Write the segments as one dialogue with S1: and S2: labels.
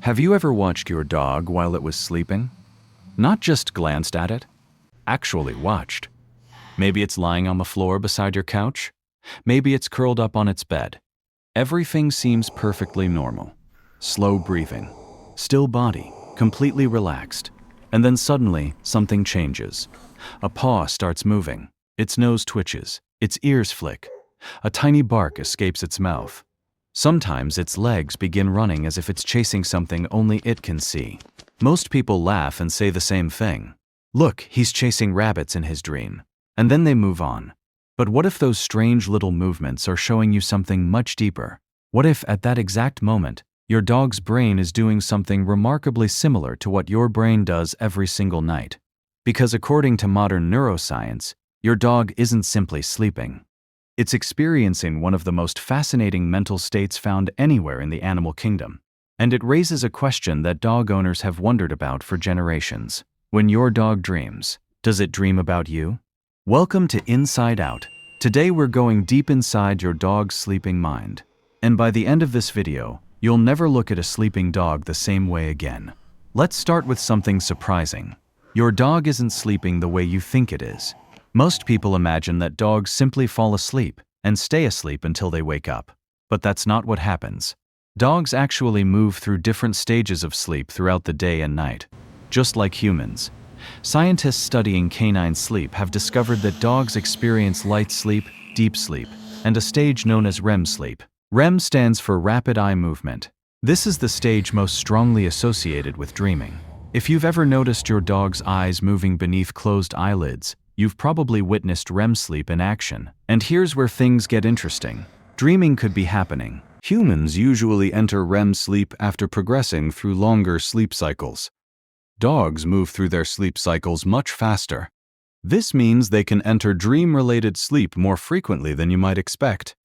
S1: Have you ever watched your dog while it was sleeping? Not just glanced at it, actually watched. Maybe it's lying on the floor beside your couch. Maybe it's curled up on its bed. Everything seems perfectly normal. Slow breathing, still body, completely relaxed. And then suddenly, something changes. A paw starts moving. Its nose twitches. Its ears flick. A tiny bark escapes its mouth. Sometimes its legs begin running as if it's chasing something only it can see. Most people laugh and say the same thing. Look, he's chasing rabbits in his dream. And then they move on. But what if those strange little movements are showing you something much deeper? What if, at that exact moment, your dog's brain is doing something remarkably similar to what your brain does every single night? Because according to modern neuroscience, your dog isn't simply sleeping. It's experiencing one of the most fascinating mental states found anywhere in the animal kingdom. And it raises a question that dog owners have wondered about for generations. When your dog dreams, does it dream about you? Welcome to Inside Out. Today we're going deep inside your dog's sleeping mind. And by the end of this video, you'll never look at a sleeping dog the same way again. Let's start with something surprising. Your dog isn't sleeping the way you think it is. Most people imagine that dogs simply fall asleep and stay asleep until they wake up. But that's not what happens. Dogs actually move through different stages of sleep throughout the day and night, just like humans. Scientists studying canine sleep have discovered that dogs experience light sleep, deep sleep, and a stage known as REM sleep. REM stands for rapid eye movement. This is the stage most strongly associated with dreaming. If you've ever noticed your dog's eyes moving beneath closed eyelids, you've probably witnessed REM sleep in action. And here's where things get interesting. Dreaming could be happening. Humans usually enter REM sleep after progressing through longer sleep cycles. Dogs move through their sleep cycles much faster. This means they can enter dream-related sleep more frequently than you might expect.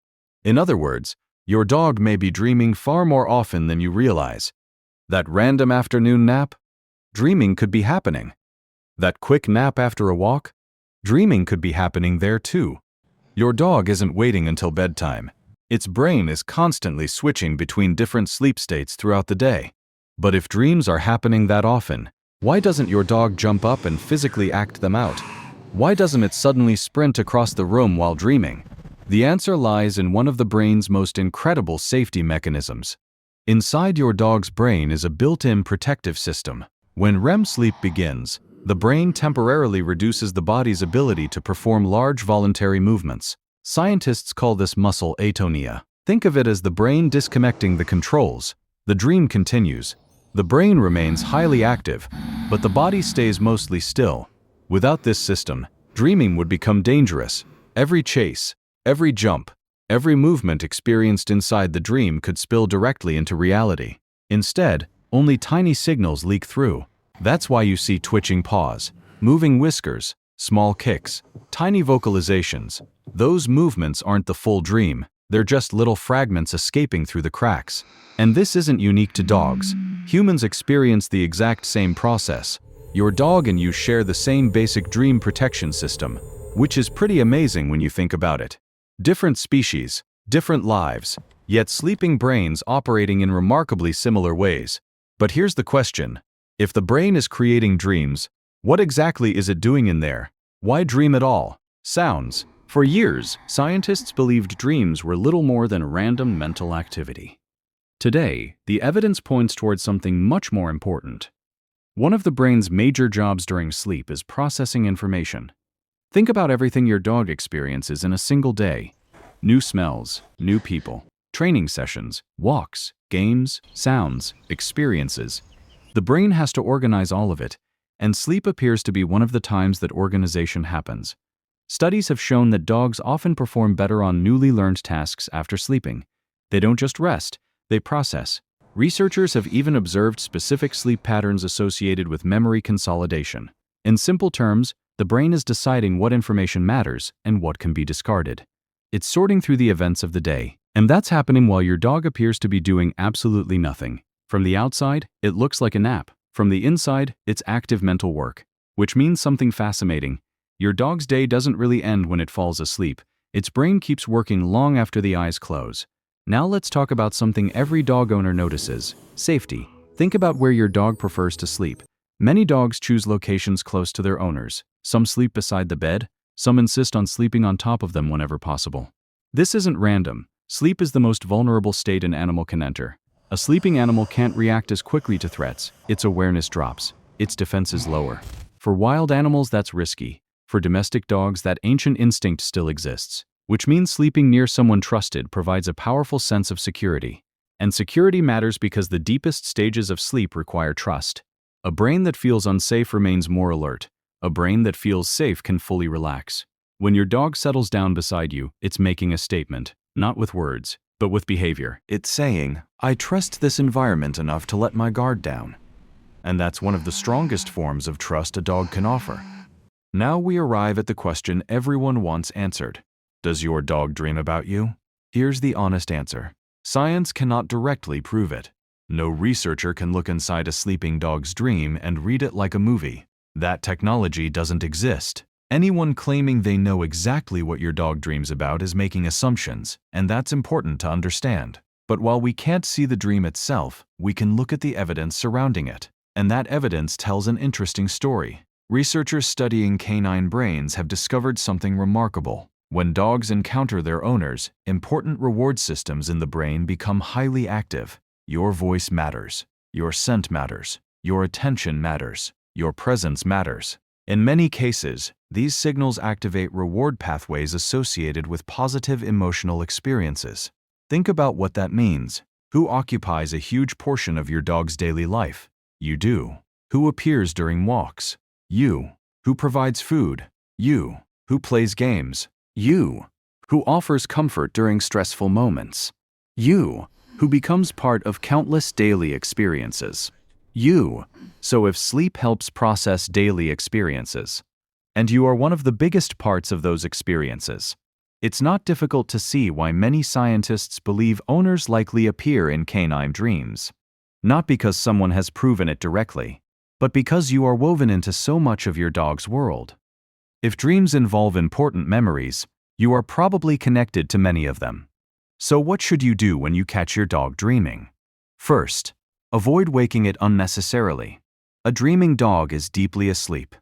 S1: In other words, your dog may be dreaming far more often than you realize. That random afternoon nap? Dreaming could be happening. That quick nap after a walk? Dreaming could be happening there too. Your dog isn't waiting until bedtime. Its brain is constantly switching between different sleep states throughout the day. But if dreams are happening that often, why doesn't your dog jump up and physically act them out? Why doesn't it suddenly sprint across the room while dreaming? The answer lies in one of the brain's most incredible safety mechanisms. Inside your dog's brain is a built-in protective system. When REM sleep begins, the brain temporarily reduces the body's ability to perform large voluntary movements. Scientists call this muscle atonia. Think of it as the brain disconnecting the controls. The dream continues. The brain remains highly active, but the body stays mostly still. Without this system, dreaming would become dangerous. Every chase, every jump, every movement experienced inside the dream could spill directly into reality. Instead, only tiny signals leak through. That's why you see twitching paws, moving whiskers, small kicks, tiny vocalizations. Those movements aren't the full dream. They're just little fragments escaping through the cracks. And this isn't unique to dogs. Humans experience the exact same process. Your dog and you share the same basic dream protection system, which is pretty amazing when you think about it. Different species, different lives, yet sleeping brains operating in remarkably similar ways. But here's the question. If the brain is creating dreams, what exactly is it doing in there? Why dream at all? Sounds. For years, scientists believed dreams were little more than random mental activity. Today, the evidence points towards something much more important. One of the brain's major jobs during sleep is processing information. Think about everything your dog experiences in a single day. New smells, new people, training sessions, walks, games, sounds, experiences. The brain has to organize all of it, and sleep appears to be one of the times that organization happens. Studies have shown that dogs often perform better on newly learned tasks after sleeping. They don't just rest, they process. Researchers have even observed specific sleep patterns associated with memory consolidation. In simple terms, the brain is deciding what information matters and what can be discarded. It's sorting through the events of the day, and that's happening while your dog appears to be doing absolutely nothing. From the outside, it looks like a nap. From the inside, it's active mental work. Which means something fascinating. Your dog's day doesn't really end when it falls asleep. Its brain keeps working long after the eyes close. Now let's talk about something every dog owner notices: safety. Think about where your dog prefers to sleep. Many dogs choose locations close to their owners. Some sleep beside the bed, some insist on sleeping on top of them whenever possible. This isn't random. Sleep is the most vulnerable state an animal can enter. A sleeping animal can't react as quickly to threats. Its awareness drops. Its defenses lower. For wild animals, that's risky. For domestic dogs, that ancient instinct still exists, which means sleeping near someone trusted provides a powerful sense of security. And security matters because the deepest stages of sleep require trust. A brain that feels unsafe remains more alert. A brain that feels safe can fully relax. When your dog settles down beside you, it's making a statement, not with words, but with behavior. It's saying, "I trust this environment enough to let my guard down." And that's one of the strongest forms of trust a dog can offer. Now we arrive at the question everyone wants answered. Does your dog dream about you? Here's the honest answer. Science cannot directly prove it. No researcher can look inside a sleeping dog's dream and read it like a movie. That technology doesn't exist. Anyone claiming they know exactly what your dog dreams about is making assumptions, and that's important to understand. But while we can't see the dream itself, we can look at the evidence surrounding it. And that evidence tells an interesting story. Researchers studying canine brains have discovered something remarkable. When dogs encounter their owners, important reward systems in the brain become highly active. Your voice matters. Your scent matters. Your attention matters. Your presence matters. In many cases, these signals activate reward pathways associated with positive emotional experiences. Think about what that means. Who occupies a huge portion of your dog's daily life? You do. Who appears during walks? You. Who provides food? You. Who plays games? You. Who offers comfort during stressful moments? You. Who becomes part of countless daily experiences? You. So if sleep helps process daily experiences, and you are one of the biggest parts of those experiences, it's not difficult to see why many scientists believe owners likely appear in canine dreams. Not because someone has proven it directly, but because you are woven into so much of your dog's world. If dreams involve important memories, you are probably connected to many of them. So what should you do when you catch your dog dreaming? First, avoid waking it unnecessarily. A dreaming dog is deeply asleep.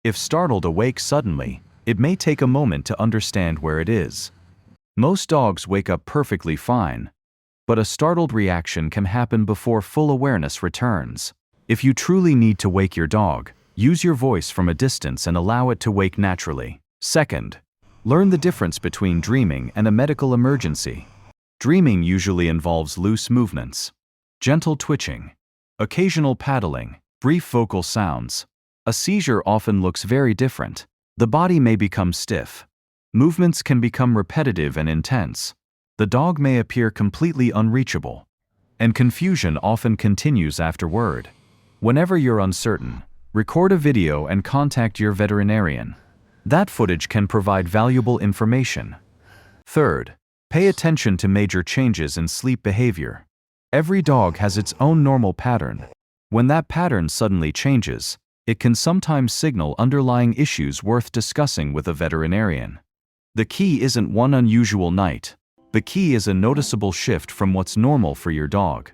S1: If startled awake suddenly, it may take a moment to understand where it is. Most dogs wake up perfectly fine, but a startled reaction can happen before full awareness returns. If you truly need to wake your dog, use your voice from a distance and allow it to wake naturally. Second, learn the difference between dreaming and a medical emergency. Dreaming usually involves loose movements, gentle twitching, occasional paddling, brief vocal sounds. A seizure often looks very different. The body may become stiff. Movements can become repetitive and intense. The dog may appear completely unreachable. And confusion often continues afterward. Whenever you're uncertain, record a video and contact your veterinarian. That footage can provide valuable information. Third, pay attention to major changes in sleep behavior. Every dog has its own normal pattern. When that pattern suddenly changes, it can sometimes signal underlying issues worth discussing with a veterinarian. The key isn't one unusual night. The key is a noticeable shift from what's normal for your dog.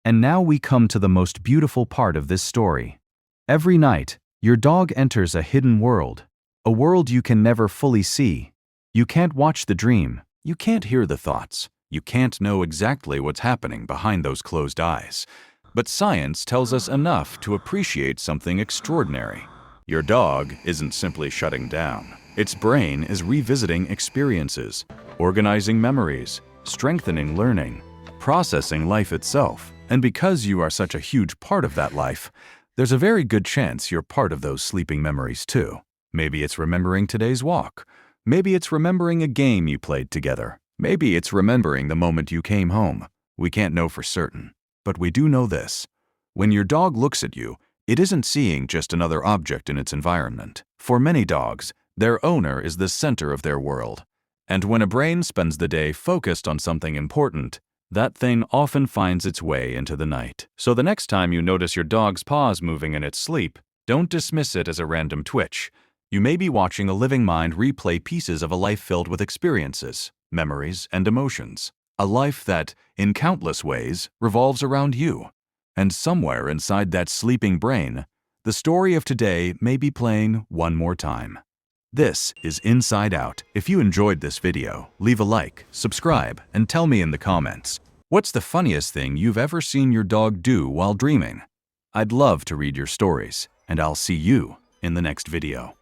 S1: And now we come to the most beautiful part of this story. Every night, your dog enters a hidden world, a world you can never fully see. You can't watch the dream. You can't hear the thoughts. You can't know exactly what's happening behind those closed eyes. But science tells us enough to appreciate something extraordinary. Your dog isn't simply shutting down. Its brain is revisiting experiences, organizing memories, strengthening learning, processing life itself. And because you are such a huge part of that life, there's a very good chance you're part of those sleeping memories too. Maybe it's remembering today's walk. Maybe it's remembering a game you played together. Maybe it's remembering the moment you came home. We can't know for certain. But we do know this. When your dog looks at you, it isn't seeing just another object in its environment. For many dogs, their owner is the center of their world. And when a brain spends the day focused on something important, that thing often finds its way into the night. So the next time you notice your dog's paws moving in its sleep, don't dismiss it as a random twitch. You may be watching a living mind replay pieces of a life filled with experiences, memories, and emotions. A life that, in countless ways, revolves around you. And somewhere inside that sleeping brain, the story of today may be playing one more time. This is Inside Out. If you enjoyed this video, leave a like, subscribe, and tell me in the comments, what's the funniest thing you've ever seen your dog do while dreaming? I'd love to read your stories, and I'll see you in the next video.